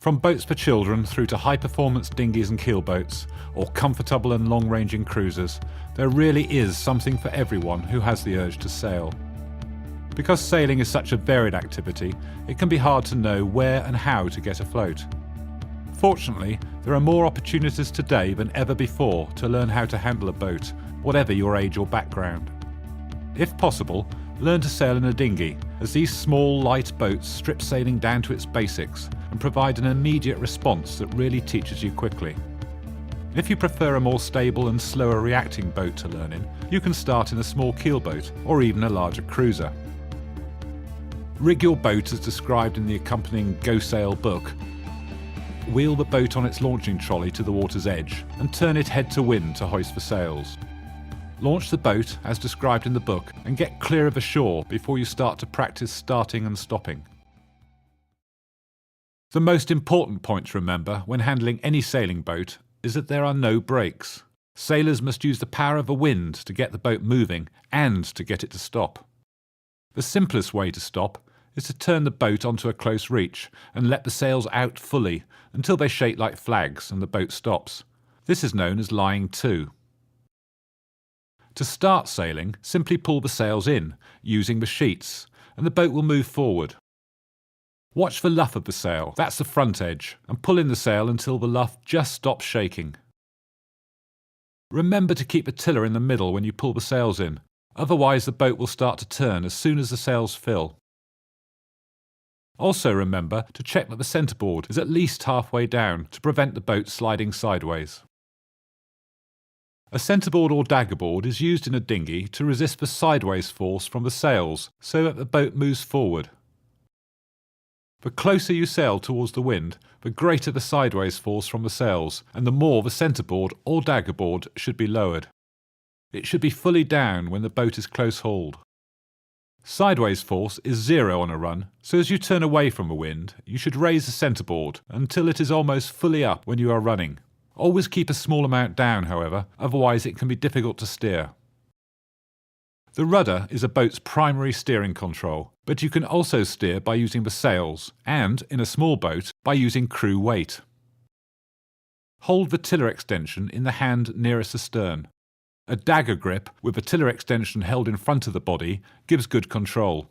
From boats for children through to high-performance dinghies and keelboats, or comfortable and long-ranging cruisers, there really is something for everyone who has the urge to sail. Because sailing is such a varied activity, it can be hard to know where and how to get afloat. Fortunately, there are more opportunities today than ever before to learn how to handle a boat, whatever your age or background. If possible, learn to sail in a dinghy, as these small, light boats strip sailing down to its basics and provide an immediate response that really teaches you quickly. If you prefer a more stable and slower reacting boat to learn in, you can start in a small keelboat or even a larger cruiser. Rig your boat as described in the accompanying Go Sail book. Wheel the boat on its launching trolley to the water's edge and turn it head to wind to hoist the sails. Launch the boat as described in the book and get clear of the shore before you start to practice starting and stopping. The most important point to remember when handling any sailing boat is that there are no brakes. Sailors must use the power of the wind to get the boat moving and to get it to stop. The simplest way to stop is to turn the boat onto a close reach and let the sails out fully until they shake like flags and the boat stops. This is known as lying to. To start sailing, simply pull the sails in, using the sheets, and the boat will move forward. Watch the luff of the sail, that's the front edge, and pull in the sail until the luff just stops shaking. Remember to keep the tiller in the middle when you pull the sails in, otherwise the boat will start to turn as soon as the sails fill. Also remember to check that the centreboard is at least halfway down to prevent the boat sliding sideways. A centreboard or daggerboard is used in a dinghy to resist the sideways force from the sails so that the boat moves forward. The closer you sail towards the wind, the greater the sideways force from the sails, and the more the centreboard or daggerboard should be lowered. It should be fully down when the boat is close hauled. Sideways force is 0 on a run, so as you turn away from the wind, you should raise the centreboard until it is almost fully up when you are running. Always keep a small amount down, however, otherwise it can be difficult to steer. The rudder is a boat's primary steering control, but you can also steer by using the sails and, in a small boat, by using crew weight. Hold the tiller extension in the hand nearest the stern. A dagger grip with the tiller extension held in front of the body gives good control.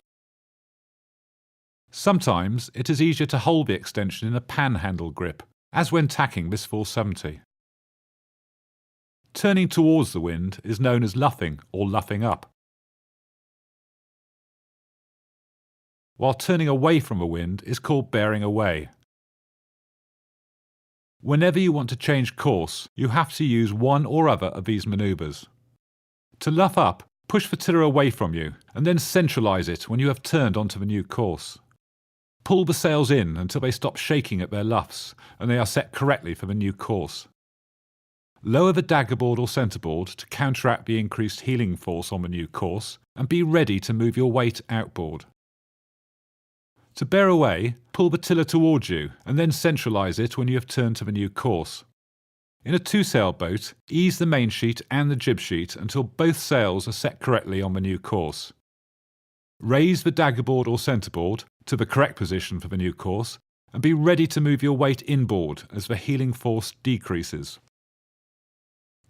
Sometimes it is easier to hold the extension in a panhandle grip, as when tacking this 470. Turning towards the wind is known as luffing or luffing up, while turning away from the wind is called bearing away. Whenever you want to change course, you have to use one or other of these manoeuvres. To luff up, push the tiller away from you and then centralise it when you have turned onto the new course. Pull the sails in until they stop shaking at their luffs and they are set correctly for the new course. Lower the daggerboard or centreboard to counteract the increased heeling force on the new course and be ready to move your weight outboard. To bear away, pull the tiller towards you and then centralise it when you have turned to the new course. In a two-sail boat, ease the main sheet and the jib sheet until both sails are set correctly on the new course. Raise the daggerboard or centreboard to the correct position for the new course and be ready to move your weight inboard as the heeling force decreases.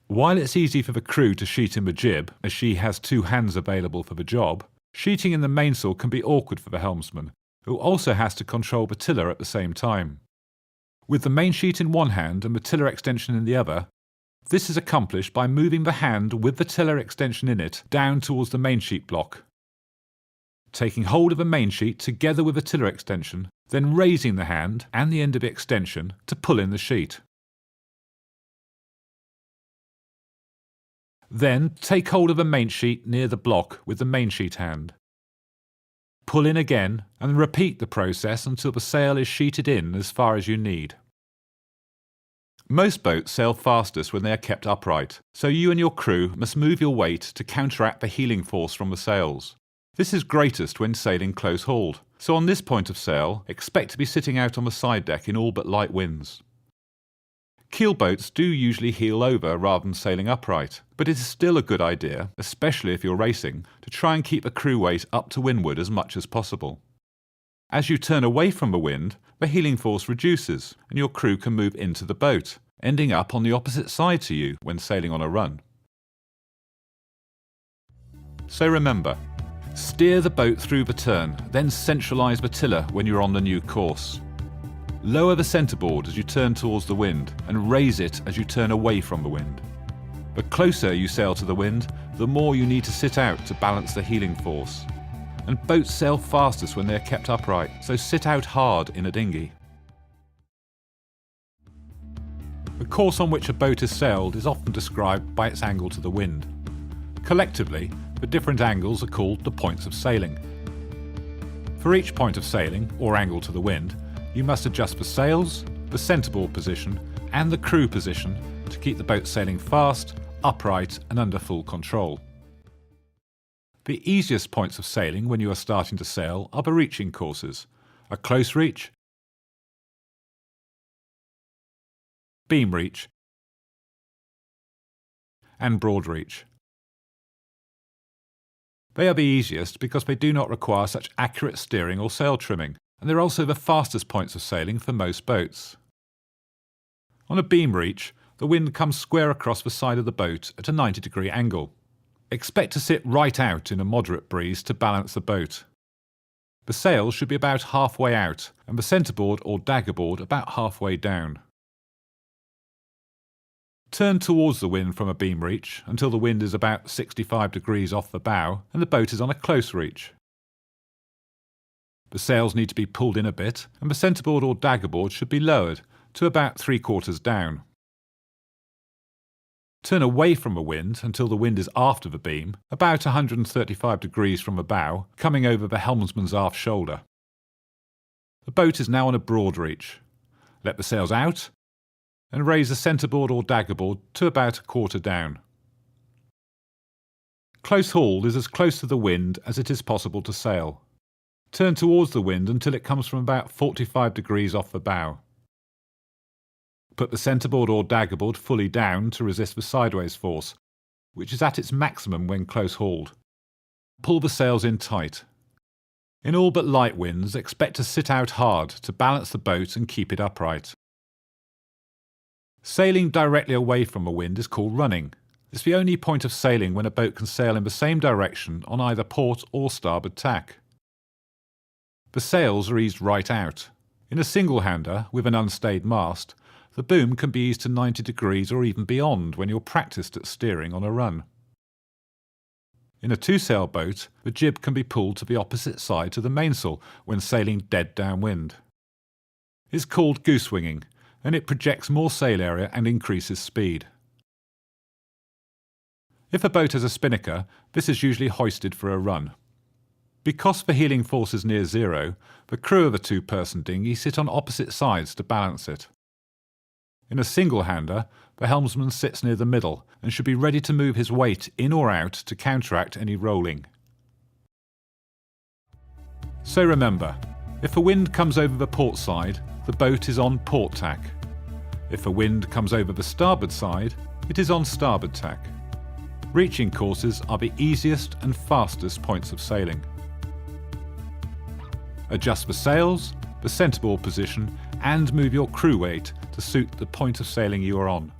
While it's easy for the crew to sheet in the jib, as she has two hands available for the job, sheeting in the mainsail can be awkward for the helmsman, who also has to control the tiller at the same time. With the main sheet in one hand and the tiller extension in the other, this is accomplished by moving the hand with the tiller extension in it down towards the main sheet block. Taking hold of the main sheet together with the tiller extension, then raising the hand and the end of the extension to pull in the sheet. Then take hold of the main sheet near the block with the main sheet hand. Pull in again and repeat the process until the sail is sheeted in as far as you need. Most boats sail fastest when they are kept upright, so you and your crew must move your weight to counteract the heeling force from the sails. This is greatest when sailing close hauled, so on this point of sail, expect to be sitting out on the side deck in all but light winds. Keelboats do usually heel over rather than sailing upright, but it is still a good idea, especially if you're racing, to try and keep the crew weight up to windward as much as possible. As you turn away from the wind, the heeling force reduces and your crew can move into the boat, ending up on the opposite side to you when sailing on a run. So remember, steer the boat through the turn, then centralise the tiller when you're on the new course. Lower the centreboard as you turn towards the wind and raise it as you turn away from the wind. The closer you sail to the wind, the more you need to sit out to balance the heeling force. And boats sail fastest when they are kept upright, so sit out hard in a dinghy. The course on which a boat is sailed is often described by its angle to the wind. Collectively, the different angles are called the points of sailing. For each point of sailing, or angle to the wind, you must adjust the sails, the centreboard position, and the crew position to keep the boat sailing fast, upright, and under full control. The easiest points of sailing when you are starting to sail are the reaching courses: a close reach, beam reach, and broad reach. They are the easiest because they do not require such accurate steering or sail trimming, and they're also the fastest points of sailing for most boats. On a beam reach, the wind comes square across the side of the boat at a 90-degree angle. Expect to sit right out in a moderate breeze to balance the boat. The sails should be about halfway out and the centreboard or daggerboard about halfway down. Turn towards the wind from a beam reach until the wind is about 65 degrees off the bow and the boat is on a close reach. The sails need to be pulled in a bit and the centreboard or daggerboard should be lowered to about 3/4 down. Turn away from the wind until the wind is aft of the beam, about 135 degrees from the bow, coming over the helmsman's aft shoulder. The boat is now on a broad reach. Let the sails out and raise the centreboard or daggerboard to about 1/4 down. Close hauled is as close to the wind as it is possible to sail. Turn towards the wind until it comes from about 45 degrees off the bow. Put the centreboard or daggerboard fully down to resist the sideways force, which is at its maximum when close hauled. Pull the sails in tight. In all but light winds, expect to sit out hard to balance the boat and keep it upright. Sailing directly away from a wind is called running. It's the only point of sailing when a boat can sail in the same direction on either port or starboard tack. The sails are eased right out. In a single-hander with an unstayed mast, the boom can be eased to 90 degrees or even beyond when you're practiced at steering on a run. In a two-sail boat, the jib can be pulled to the opposite side to the mainsail when sailing dead downwind. It's called goose-winging, and it projects more sail area and increases speed. If a boat has a spinnaker, this is usually hoisted for a run. Because the heeling force is near zero, the crew of a two-person dinghy sit on opposite sides to balance it. In a single-hander, the helmsman sits near the middle and should be ready to move his weight in or out to counteract any rolling. So remember, if the wind comes over the port side, the boat is on port tack. If the wind comes over the starboard side, it is on starboard tack. Reaching courses are the easiest and fastest points of sailing. Adjust the sails, the centreboard position, and move your crew weight to suit the point of sailing you are on.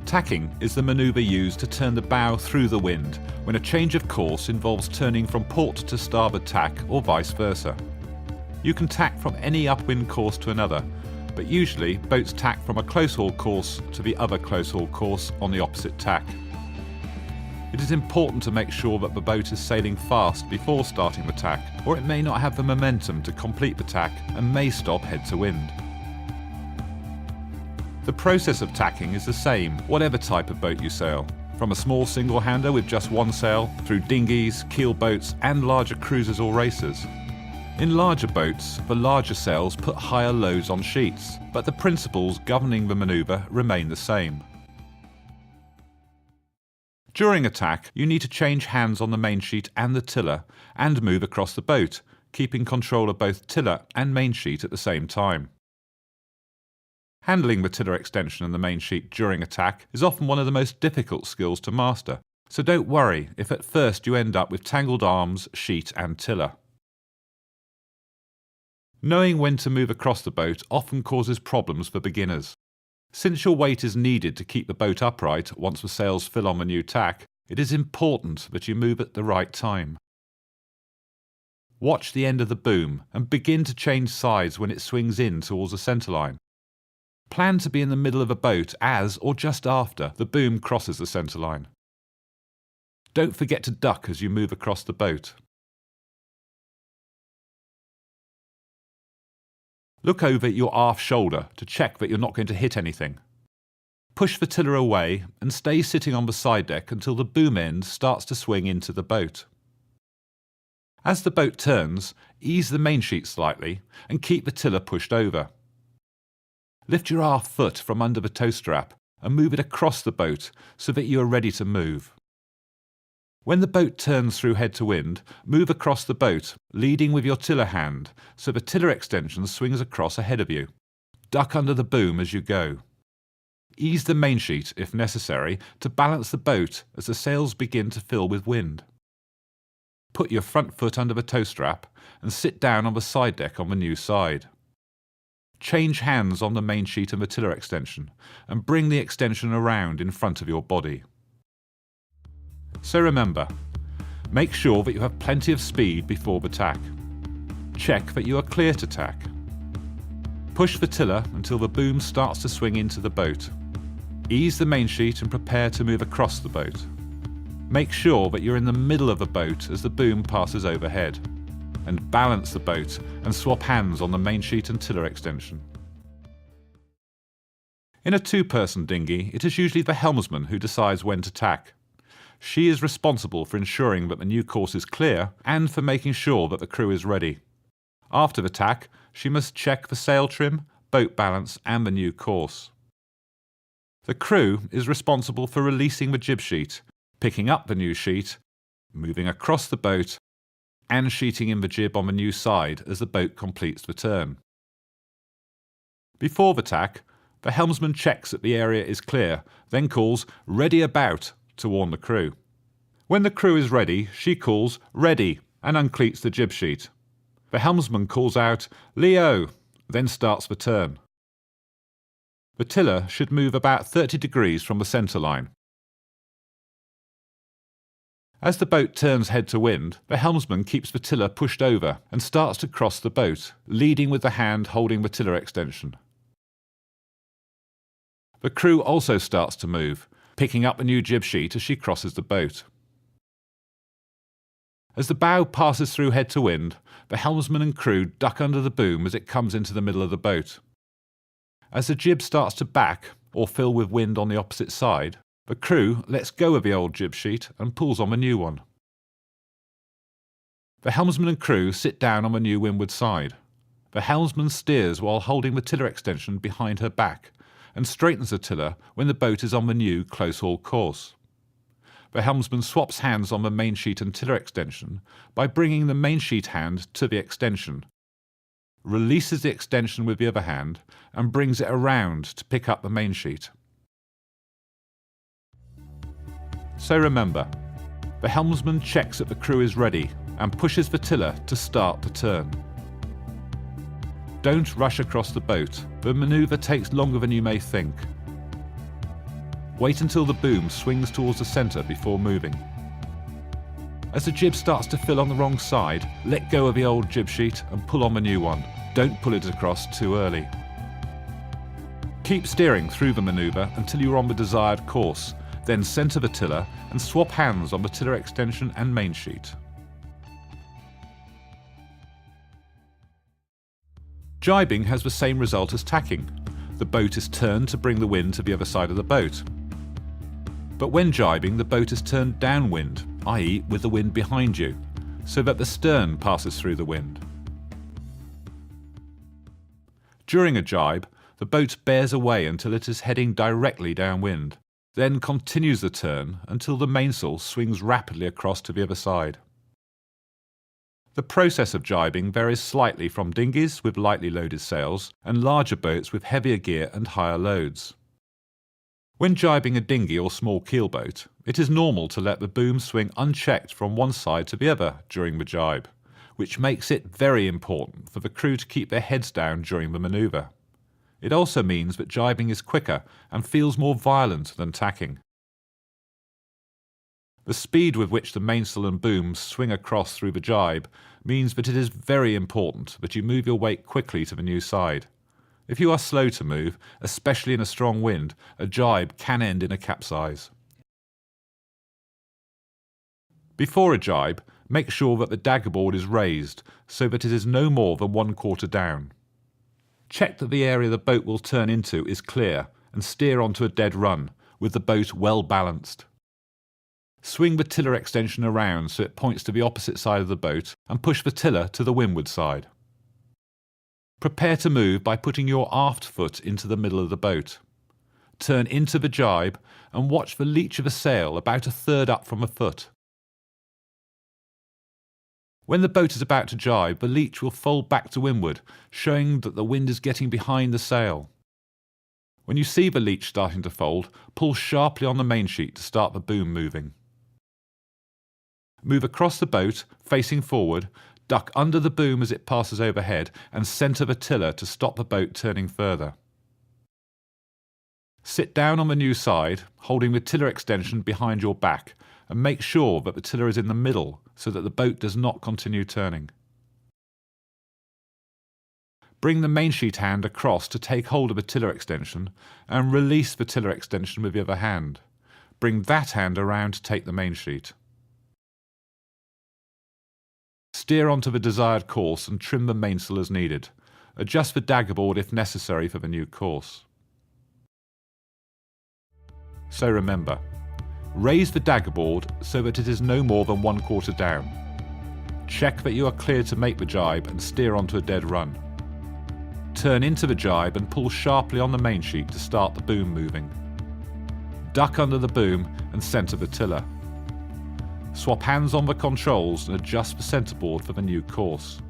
Tacking is the manoeuvre used to turn the bow through the wind when a change of course involves turning from port to starboard tack or vice versa. You can tack from any upwind course to another, but usually boats tack from a close haul course to the other close haul course on the opposite tack. It is important to make sure that the boat is sailing fast before starting the tack, or it may not have the momentum to complete the tack and may stop head to wind. The process of tacking is the same, whatever type of boat you sail, from a small single-hander with just one sail, through dinghies, keel boats and larger cruisers or racers. In larger boats, the larger sails put higher loads on sheets, but the principles governing the manoeuvre remain the same. During a tack, you need to change hands on the main sheet and the tiller and move across the boat, keeping control of both tiller and main sheet at the same time. Handling the tiller extension and the main sheet during a tack is often one of the most difficult skills to master, so don't worry if at first you end up with tangled arms, sheet and tiller. Knowing when to move across the boat often causes problems for beginners. Since your weight is needed to keep the boat upright once the sails fill on the new tack, it is important that you move at the right time. Watch the end of the boom and begin to change sides when it swings in towards the centerline. Plan to be in the middle of a boat as, or just after, the boom crosses the centerline. Don't forget to duck as you move across the boat. Look over your aft shoulder to check that you're not going to hit anything. Push the tiller away and stay sitting on the side deck until the boom end starts to swing into the boat. As the boat turns, ease the mainsheet slightly and keep the tiller pushed over. Lift your aft foot from under the tow strap and move it across the boat so that you are ready to move. When the boat turns through head to wind, move across the boat, leading with your tiller hand so the tiller extension swings across ahead of you. Duck under the boom as you go. Ease the mainsheet, if necessary, to balance the boat as the sails begin to fill with wind. Put your front foot under the tow strap and sit down on the side deck on the new side. Change hands on the mainsheet and the tiller extension and bring the extension around in front of your body. So remember, make sure that you have plenty of speed before the tack. Check that you are clear to tack. Push the tiller until the boom starts to swing into the boat. Ease the mainsheet and prepare to move across the boat. Make sure that you're in the middle of the boat as the boom passes overhead. And balance the boat and swap hands on the mainsheet and tiller extension. In a two-person dinghy, it is usually the helmsman who decides when to tack. She is responsible for ensuring that the new course is clear and for making sure that the crew is ready. After the tack, she must check the sail trim, boat balance and the new course. The crew is responsible for releasing the jib sheet, picking up the new sheet, moving across the boat and sheeting in the jib on the new side as the boat completes the turn. Before the tack, the helmsman checks that the area is clear, then calls "ready about" to warn the crew. When the crew is ready, she calls "ready" and uncleats the jib sheet. The helmsman calls out "Leo," then starts the turn. The tiller should move about 30 degrees from the centre line. As the boat turns head to wind, the helmsman keeps the tiller pushed over and starts to cross the boat, leading with the hand holding the tiller extension. The crew also starts to move, picking up the new jib sheet as she crosses the boat. As the bow passes through head to wind, the helmsman and crew duck under the boom as it comes into the middle of the boat. As the jib starts to back or fill with wind on the opposite side, the crew lets go of the old jib sheet and pulls on the new one. The helmsman and crew sit down on the new windward side. The helmsman steers while holding the tiller extension behind her back and straightens the tiller when the boat is on the new close-haul course. The helmsman swaps hands on the mainsheet and tiller extension by bringing the mainsheet hand to the extension, releases the extension with the other hand and brings it around to pick up the mainsheet. So remember, the helmsman checks that the crew is ready and pushes the tiller to start the turn. Don't rush across the boat. The manoeuvre takes longer than you may think. Wait until the boom swings towards the centre before moving. As the jib starts to fill on the wrong side, let go of the old jib sheet and pull on the new one. Don't pull it across too early. Keep steering through the manoeuvre until you are on the desired course, then centre the tiller and swap hands on the tiller extension and mainsheet. Jibing has the same result as tacking. The boat is turned to bring the wind to the other side of the boat. But when jibing, the boat is turned downwind, i.e. with the wind behind you, so that the stern passes through the wind. During a jibe, the boat bears away until it is heading directly downwind, then continues the turn until the mainsail swings rapidly across to the other side. The process of jibing varies slightly from dinghies with lightly loaded sails and larger boats with heavier gear and higher loads. When jibing a dinghy or small keelboat, it is normal to let the boom swing unchecked from one side to the other during the jibe, which makes it very important for the crew to keep their heads down during the manoeuvre. It also means that jibing is quicker and feels more violent than tacking. The speed with which the mainsail and booms swing across through the jibe means that it is very important that you move your weight quickly to the new side. If you are slow to move, especially in a strong wind, a jibe can end in a capsize. Before a jibe, make sure that the daggerboard is raised so that it is no more than 1/4 down. Check that the area the boat will turn into is clear and steer onto a dead run, with the boat well balanced. Swing the tiller extension around so it points to the opposite side of the boat and push the tiller to the windward side. Prepare to move by putting your aft foot into the middle of the boat. Turn into the jibe and watch the leach of the sail about 1/3 up from the foot. When the boat is about to jibe, the leach will fold back to windward, showing that the wind is getting behind the sail. When you see the leach starting to fold, pull sharply on the mainsheet to start the boom moving. Move across the boat, facing forward, duck under the boom as it passes overhead, and centre the tiller to stop the boat turning further. Sit down on the new side, holding the tiller extension behind your back, and make sure that the tiller is in the middle so that the boat does not continue turning. Bring the mainsheet hand across to take hold of the tiller extension and release the tiller extension with the other hand. Bring that hand around to take the mainsheet. Steer onto the desired course and trim the mainsail as needed. Adjust the daggerboard if necessary for the new course. So remember, raise the daggerboard so that it is no more than 1/4 down. Check that you are clear to make the jibe and steer onto a dead run. Turn into the jibe and pull sharply on the mainsheet to start the boom moving. Duck under the boom and centre the tiller. Swap hands on the controls and adjust the centreboard for the new course.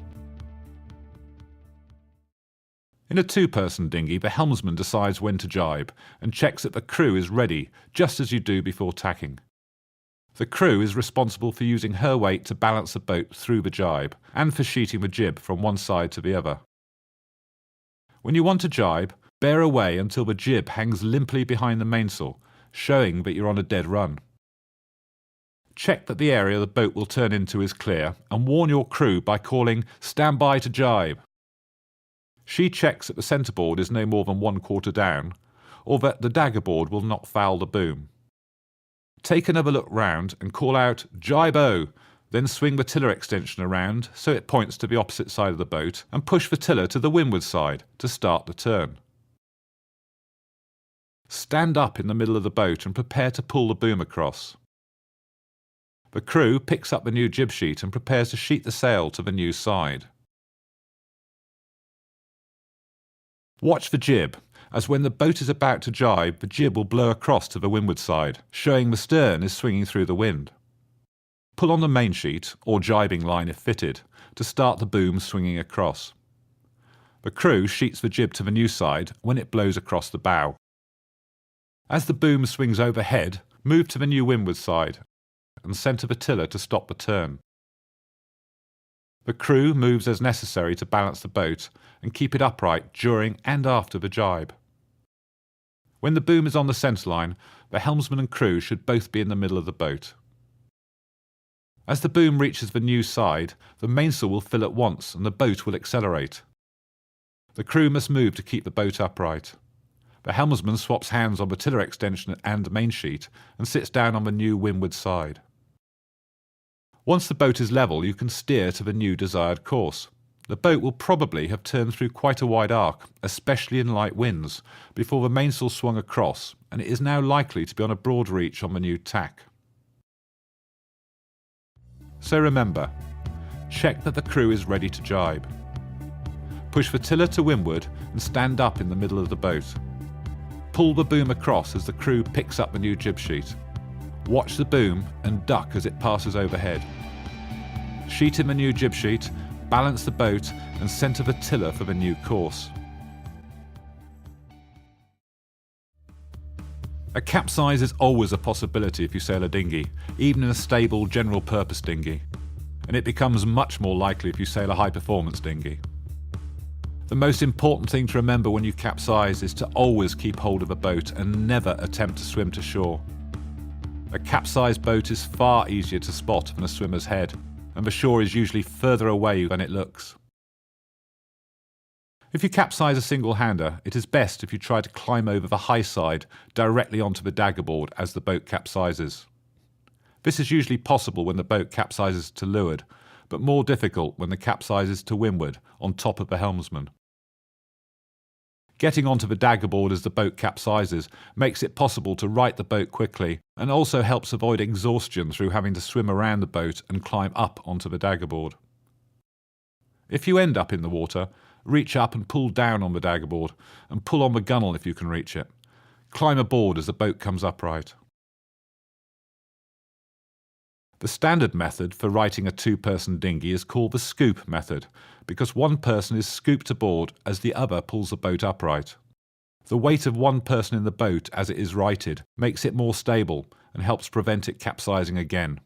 In a 2-person dinghy, the helmsman decides when to jibe and checks that the crew is ready, just as you do before tacking. The crew is responsible for using her weight to balance the boat through the jibe and for sheeting the jib from one side to the other. When you want to jibe, bear away until the jib hangs limply behind the mainsail, showing that you're on a dead run. Check that the area the boat will turn into is clear and warn your crew by calling "Stand by to jibe." She checks that the centreboard is no more than 1/4 down, or that the daggerboard will not foul the boom. Take another look round and call out "Jibe-o!" Then swing the tiller extension around so it points to the opposite side of the boat and push the tiller to the windward side to start the turn. Stand up in the middle of the boat and prepare to pull the boom across. The crew picks up the new jib sheet and prepares to sheet the sail to the new side. Watch the jib, as when the boat is about to jibe, the jib will blow across to the windward side, showing the stern is swinging through the wind. Pull on the mainsheet, or jibing line if fitted, to start the boom swinging across. The crew sheets the jib to the new side when it blows across the bow. As the boom swings overhead, move to the new windward side and centre the tiller to stop the turn. The crew moves as necessary to balance the boat and keep it upright during and after the jibe. When the boom is on the centreline, the helmsman and crew should both be in the middle of the boat. As the boom reaches the new side, the mainsail will fill at once and the boat will accelerate. The crew must move to keep the boat upright. The helmsman swaps hands on the tiller extension and mainsheet and sits down on the new windward side. Once the boat is level, you can steer to the new desired course. The boat will probably have turned through quite a wide arc, especially in light winds, before the mainsail swung across, and it is now likely to be on a broad reach on the new tack. So remember, check that the crew is ready to jibe. Push the tiller to windward and stand up in the middle of the boat. Pull the boom across as the crew picks up the new jib sheet. Watch the boom and duck as it passes overhead. Sheet in the new jib sheet, balance the boat and centre the tiller for the new course. A capsize is always a possibility if you sail a dinghy, even in a stable general-purpose dinghy. and it becomes much more likely if you sail a high-performance dinghy. The most important thing to remember when you capsize is to always keep hold of a boat and never attempt to swim to shore. A capsized boat is far easier to spot than a swimmer's head, and the shore is usually further away than it looks. If you capsize a single-hander, it is best if you try to climb over the high side directly onto the daggerboard as the boat capsizes. This is usually possible when the boat capsizes to leeward, but more difficult when the capsizes to windward on top of the helmsman. Getting onto the daggerboard as the boat capsizes makes it possible to right the boat quickly and also helps avoid exhaustion through having to swim around the boat and climb up onto the daggerboard. If you end up in the water, reach up and pull down on the daggerboard and pull on the gunwale if you can reach it. Climb aboard as the boat comes upright. The standard method for righting a two-person dinghy is called the scoop method, because one person is scooped aboard as the other pulls the boat upright. The weight of one person in the boat as it is righted makes it more stable and helps prevent it capsizing again.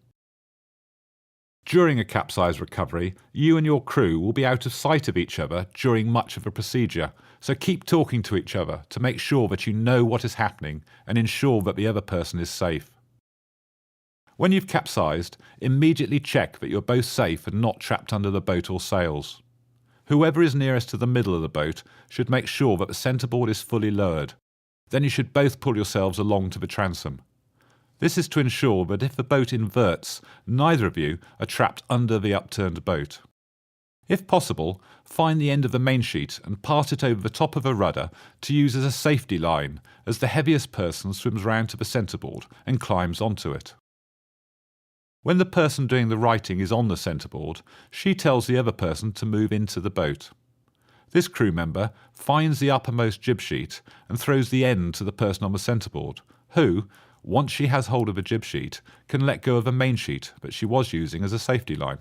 During a capsize recovery, you and your crew will be out of sight of each other during much of the procedure, so keep talking to each other to make sure that you know what is happening and ensure that the other person is safe. When you've capsized, immediately check that you're both safe and not trapped under the boat or sails. Whoever is nearest to the middle of the boat should make sure that the centreboard is fully lowered. Then you should both pull yourselves along to the transom. This is to ensure that if the boat inverts, neither of you are trapped under the upturned boat. If possible, find the end of the mainsheet and pass it over the top of a rudder to use as a safety line, as the heaviest person swims round to the centreboard and climbs onto it. When the person doing the righting is on the centreboard, she tells the other person to move into the boat. This crew member finds the uppermost jib sheet and throws the end to the person on the centreboard, who, once she has hold of a jib sheet, can let go of a main sheet that she was using as a safety line.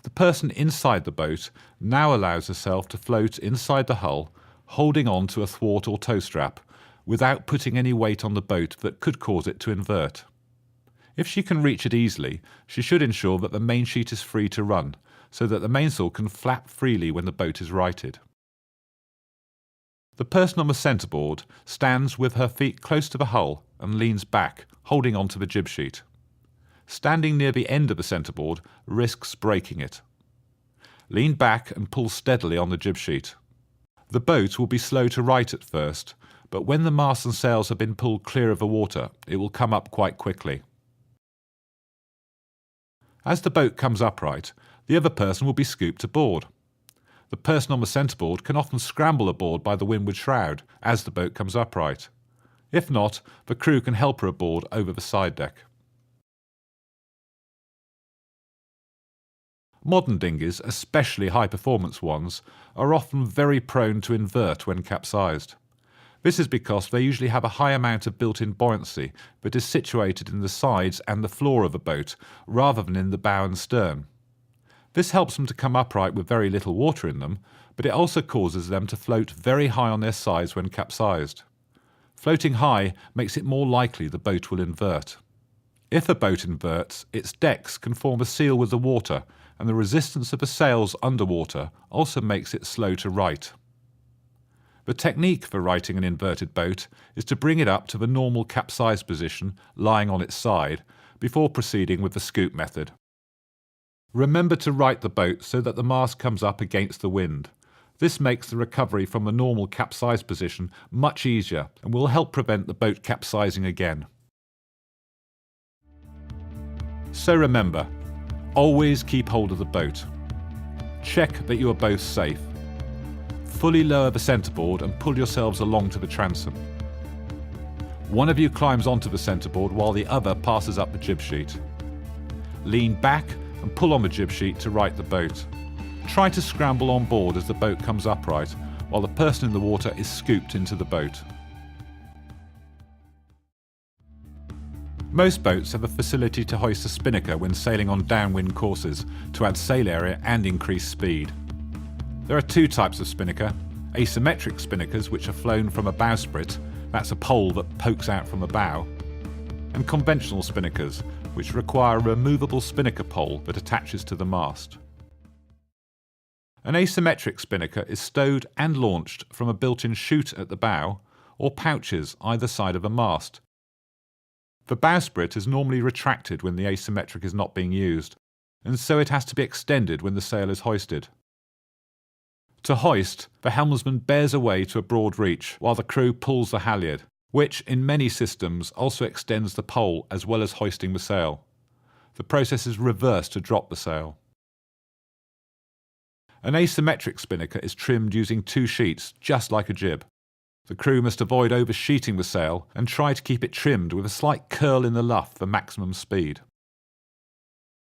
The person inside the boat now allows herself to float inside the hull, holding on to a thwart or tow strap, without putting any weight on the boat that could cause it to invert. If she can reach it easily, she should ensure that the main sheet is free to run, so that the mainsail can flap freely when the boat is righted. The person on the centreboard stands with her feet close to the hull and leans back, holding onto the jib sheet. Standing near the end of the centreboard risks breaking it. Lean back and pull steadily on the jib sheet. The boat will be slow to right at first, but when the masts and sails have been pulled clear of the water, it will come up quite quickly. As the boat comes upright, the other person will be scooped aboard. The person on the centreboard can often scramble aboard by the windward shroud as the boat comes upright. If not, the crew can help her aboard over the side deck. Modern dinghies, especially high-performance ones, are often very prone to invert when capsized. This is because they usually have a high amount of built-in buoyancy that is situated in the sides and the floor of a boat rather than in the bow and stern. This helps them to come upright with very little water in them, but it also causes them to float very high on their sides when capsized. Floating high makes it more likely the boat will invert. If a boat inverts, its decks can form a seal with the water, and the resistance of the sails underwater also makes it slow to right. The technique for righting an inverted boat is to bring it up to the normal capsized position, lying on its side, before proceeding with the scoop method. Remember to right the boat so that the mast comes up against the wind. This makes the recovery from the normal capsized position much easier and will help prevent the boat capsizing again. So remember, always keep hold of the boat. Check that you are both safe. Fully lower the centreboard and pull yourselves along to the transom. One of you climbs onto the centreboard while the other passes up the jib sheet. Lean back and pull on the jib sheet to right the boat. Try to scramble on board as the boat comes upright while the person in the water is scooped into the boat. Most boats have a facility to hoist a spinnaker when sailing on downwind courses to add sail area and increase speed. There are two types of spinnaker: asymmetric spinnakers, which are flown from a bowsprit, that's a pole that pokes out from a bow, and conventional spinnakers, which require a removable spinnaker pole that attaches to the mast. An asymmetric spinnaker is stowed and launched from a built-in chute at the bow or pouches either side of a mast. The bowsprit is normally retracted when the asymmetric is not being used, and so it has to be extended when the sail is hoisted. To hoist, the helmsman bears away to a broad reach while the crew pulls the halyard, which in many systems also extends the pole as well as hoisting the sail. The process is reversed to drop the sail. An asymmetric spinnaker is trimmed using two sheets, just like a jib. The crew must avoid oversheeting the sail and try to keep it trimmed with a slight curl in the luff for maximum speed.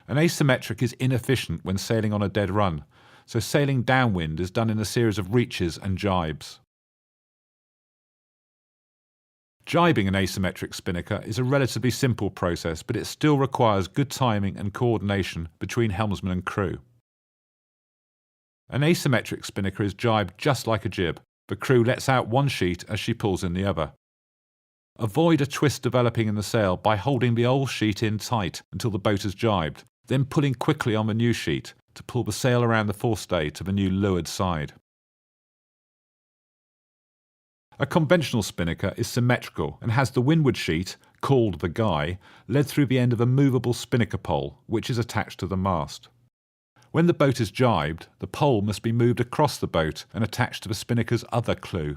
An asymmetric is inefficient when sailing on a dead run, so sailing downwind is done in a series of reaches and jibes. Jibing an asymmetric spinnaker is a relatively simple process, but it still requires good timing and coordination between helmsman and crew. An asymmetric spinnaker is jibed just like a jib. The crew lets out one sheet as she pulls in the other. Avoid a twist developing in the sail by holding the old sheet in tight until the boat is jibed, then pulling quickly on the new sheet to pull the sail around the forestay to the new leeward side. A conventional spinnaker is symmetrical and has the windward sheet, called the guy, led through the end of a movable spinnaker pole, which is attached to the mast. When the boat is jibed, the pole must be moved across the boat and attached to the spinnaker's other clew.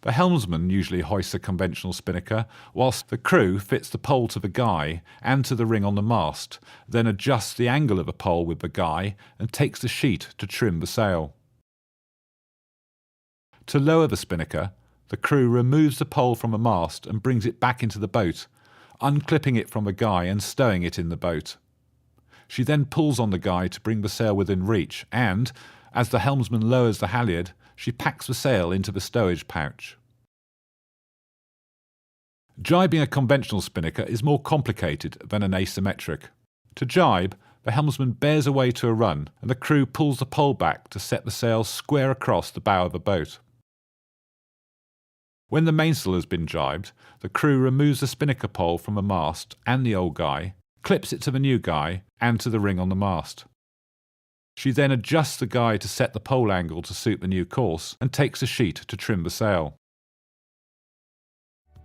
The helmsman usually hoists a conventional spinnaker, whilst the crew fits the pole to the guy and to the ring on the mast, then adjusts the angle of the pole with the guy and takes the sheet to trim the sail. To lower the spinnaker, the crew removes the pole from the mast and brings it back into the boat, unclipping it from the guy and stowing it in the boat. She then pulls on the guy to bring the sail within reach and, as the helmsman lowers the halyard, she packs the sail into the stowage pouch. Jibing a conventional spinnaker is more complicated than an asymmetric. To jibe, the helmsman bears away to a run and the crew pulls the pole back to set the sail square across the bow of the boat. When the mainsail has been jibed, the crew removes the spinnaker pole from the mast and the old guy, clips it to the new guy and to the ring on the mast. She then adjusts the guy to set the pole angle to suit the new course and takes a sheet to trim the sail.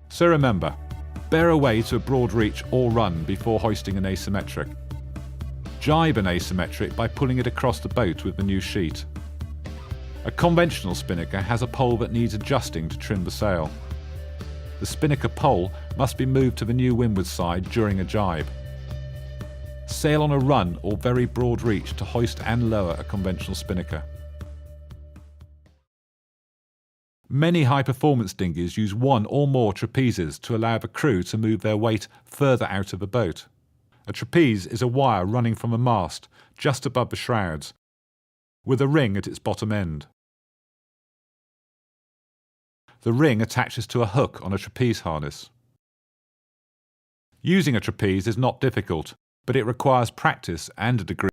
So remember, bear away to a broad reach or run before hoisting an asymmetric. Jibe an asymmetric by pulling it across the boat with the new sheet. A conventional spinnaker has a pole that needs adjusting to trim the sail. The spinnaker pole must be moved to the new windward side during a jibe. Sail on a run or very broad reach to hoist and lower a conventional spinnaker. Many high-performance dinghies use one or more trapezes to allow the crew to move their weight further out of the boat. A trapeze is a wire running from a mast just above the shrouds, with a ring at its bottom end. The ring attaches to a hook on a trapeze harness. Using a trapeze is not difficult, but it requires practice and a degree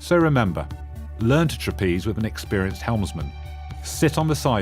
So remember, learn to trapeze with an experienced helmsman. Sit on the side